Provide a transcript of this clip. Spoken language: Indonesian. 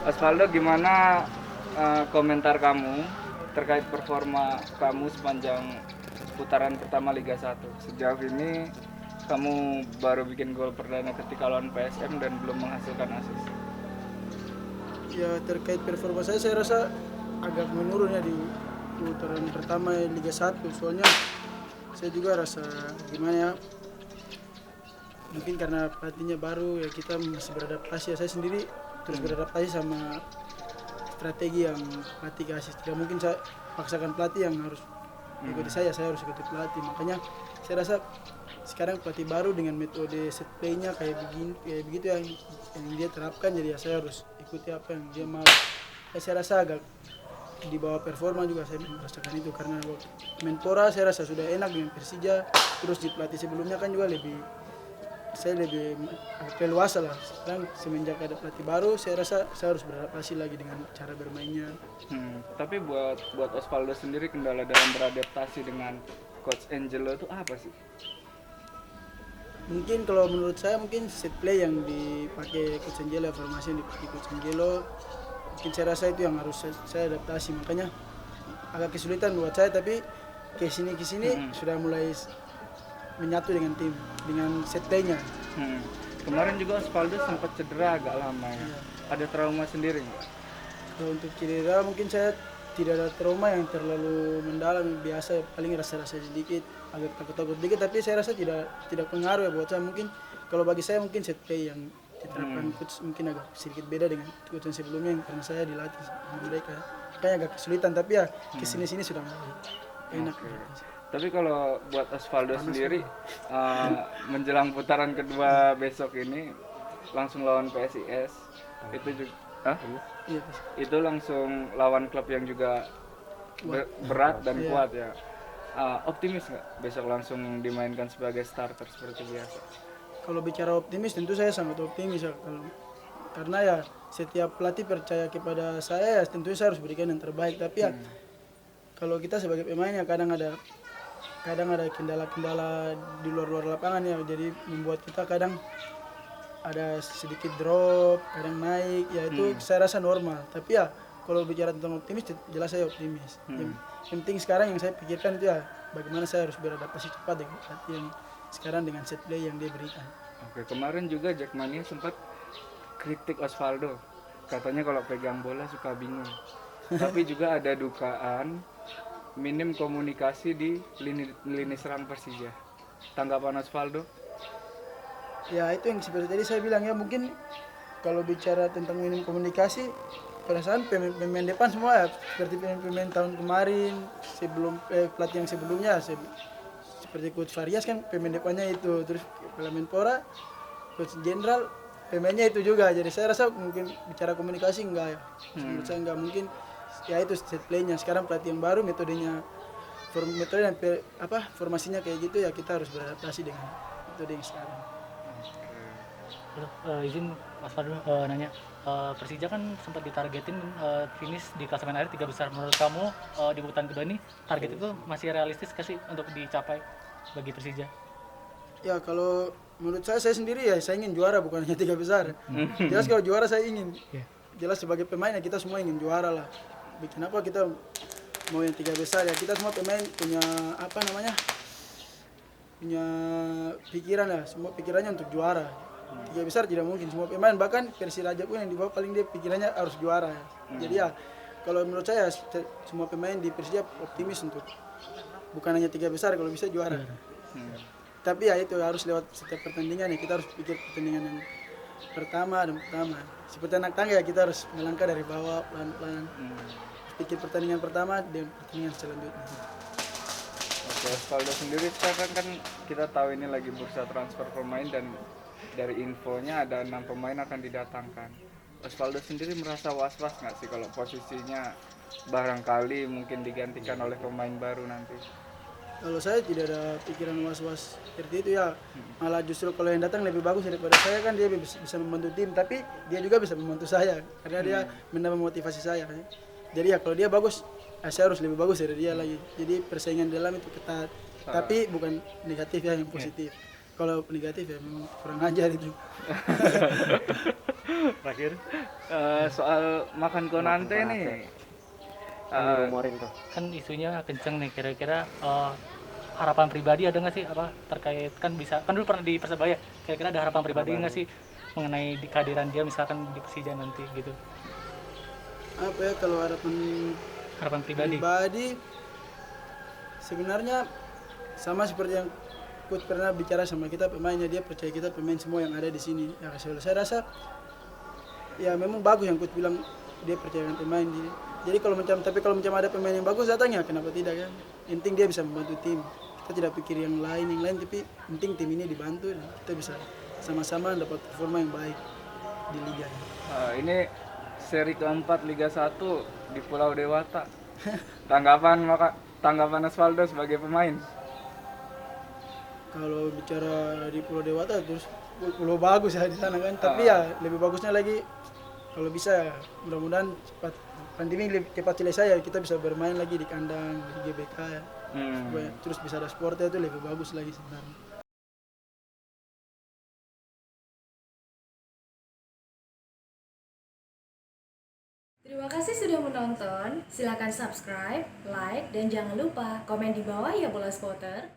Osvaldo, gimana komentar kamu terkait performa kamu sepanjang putaran pertama Liga 1? Sejauh ini kamu baru bikin gol perdana ketika lawan PSM dan belum menghasilkan assist. Ya terkait performa saya rasa agak menurun ya di putaran pertama Liga 1. Soalnya saya juga rasa gimana ya, mungkin karena pelatihnya baru ya, kita masih beradaptasi ya. Saya sendiri terus beradaptasi sama strategi yang pelatih kasih. Tidak mungkin saya paksakan pelatih yang harus ikuti saya harus ikuti pelatih. Makanya saya rasa sekarang pelatih baru dengan metode set play-nya kayak begini, kayak begitu yang dia terapkan, jadi ya saya harus ikuti apa yang dia mau. Saya rasa agak di bawah performa juga saya merasakan itu, karena Menpora saya rasa sudah enak dengan Persija, terus di pelatih sebelumnya kan juga saya lebih leluasa lah. Sekarang semenjak ada pelatih baru saya rasa saya harus beradaptasi lagi dengan cara bermainnya. Tapi buat Osvaldo sendiri, kendala dalam beradaptasi dengan Coach Angelo itu apa sih? Mungkin kalau menurut saya mungkin set play yang dipakai Coach Angelo, formasi yang dipakai Coach Angelo, mungkin saya rasa itu yang harus saya adaptasi. Makanya agak kesulitan buat saya, tapi kesini sudah mulai menyatu dengan tim, dengan set play-nya. Kemarin juga Osvaldo sempat cedera agak lama ya. Ada trauma sendiri nggak? Kalau untuk cedera mungkin saya tidak ada trauma yang terlalu mendalam, biasa paling rasa-rasa sedikit, agak takut-takut dikit, tapi saya rasa tidak pengaruh ya buat saya. Mungkin kalau bagi saya mungkin set play yang diterapkan coach mungkin agak sedikit beda dengan coach yang sebelumnya, yang karena saya dilatih sama mereka, kayak agak kesulitan, tapi ya kesini-sini sudah mulai enak. Tapi kalau buat Osvaldo sendiri, menjelang putaran kedua besok ini langsung lawan PSIS, itu juga Iya, itu langsung lawan klub yang juga berat dan kuat ya. Optimis nggak besok langsung dimainkan sebagai starter seperti biasa? kalau bicara optimis tentu saya sangat optimis ya, karena ya setiap pelatih percaya kepada saya ya tentunya saya harus berikan yang terbaik. Tapi ya kalau kita sebagai pemain ya kadang ada kendala-kendala di luar lapangan ya, jadi membuat kita kadang ada sedikit drop, kadang naik, ya itu saya rasa normal. Tapi ya kalau bicara tentang optimis, jelas saya optimis. Yang penting sekarang yang saya pikirkan itu ya bagaimana saya harus beradaptasi cepat dengan pelatih yang sekarang dengan set play yang dia berikan. Oke, kemarin juga Jackmania sempat kritik Osvaldo, katanya kalau pegang bola suka bingung. Tapi juga ada dugaan minim komunikasi di lini serang Persija. Tanggapan Osvaldo? Ya itu yang seperti tadi saya bilang ya, mungkin kalau bicara tentang minim komunikasi, perasaan pemain depan semua ya seperti pemain tahun kemarin, sebelum pelatih yang sebelumnya seperti Coach Farias kan pemain depannya itu, terus kepala Menpora, Coach Jenderal pemainnya itu juga. Jadi saya rasa mungkin bicara komunikasi enggak ya, menurut saya enggak. Mungkin ya itu set playnya sekarang pelatih yang baru, metode dan formasinya kayak gitu ya, kita harus beradaptasi dengan metode yang sekarang. Izin Mas Fadul nanya, Persija kan sempat ditargetin finish di klasemen akhir 3 besar. Menurut kamu di putaran kedua ini target itu masih realistis nggak sih untuk dicapai bagi Persija? Ya kalau menurut saya sendiri ya saya ingin juara, bukan hanya 3 besar. Jelas kalau juara saya ingin. Jelas sebagai pemain ya kita semua ingin juara lah. Kenapa kita mau yang 3 besar ya, kita semua pemain punya punya pikiran ya, semua pikirannya untuk juara. 3 besar tidak mungkin, semua pemain bahkan Persiraja pun yang di bawah paling dia pikirannya harus juara ya. Jadi ya kalau menurut saya semua pemain di Persija optimis untuk bukan hanya 3 besar, kalau bisa juara. Tapi ya itu harus lewat setiap pertandingan ya, kita harus pikir pertandingan yang pertama. Seperti anak tangga ya, kita harus melangkah dari bawah pelan-pelan. Pikir pertandingan pertama dan pertandingan selanjutnya. Oke, Osvaldo sendiri sekarang kan kita tahu ini lagi bursa transfer pemain dan dari infonya ada 6 pemain akan didatangkan. Osvaldo sendiri merasa was-was nggak sih kalau posisinya barangkali mungkin digantikan oleh pemain baru nanti? Kalau saya tidak ada pikiran was-was seperti itu ya, malah justru kalau yang datang lebih bagus daripada saya, kan dia bisa membantu tim, tapi dia juga bisa membantu saya karena dia menambah motivasi saya. Jadi ya kalau dia bagus, saya harus lebih bagus dari dia lagi. Jadi persaingan dalam itu ketat, tapi bukan negatif ya, yang positif. kalau negatif ya memang kurang ajar itu. Terakhir, Soal makan konante nih. Rumorin tuh. kan isunya kenceng nih, kira-kira harapan pribadi ada nggak sih apa terkait, kan bisa kan dulu pernah di Persebaya, kira-kira ada harapan pribadi nggak sih mengenai kehadiran dia misalkan di Persija nanti gitu, Apa ya, kalau harapan harapan pribadi. pribadi sebenarnya sama seperti yang coach pernah bicara sama kita pemainnya, dia percaya kita pemain semua yang ada di sini. Ya saya rasa ya memang bagus yang coach bilang, dia percayakan pemain dia. Jadi kalau macam ada pemain yang bagus datang ya kenapa tidak kan? Intinya dia bisa membantu tim. Kita tidak pikir yang lain, tapi penting tim ini dibantu dan kita bisa sama-sama dapat performa yang baik di liga. Ini seri keempat Liga 1 di Pulau Dewata. Tanggapan Osvaldo sebagai pemain. Kalau bicara di Pulau Dewata terus pulau bagus ya di sana kan, tapi ya lebih bagusnya lagi kalau bisa ya, mudah-mudahan cepat pandemi cepat selesai ya, kita bisa bermain lagi di kandang di GBK ya. Terus bisa ada sportnya, itu lebih bagus lagi sebenarnya. Terima kasih sudah menonton. Silakan subscribe, like, dan jangan lupa komen di bawah ya bola spotter.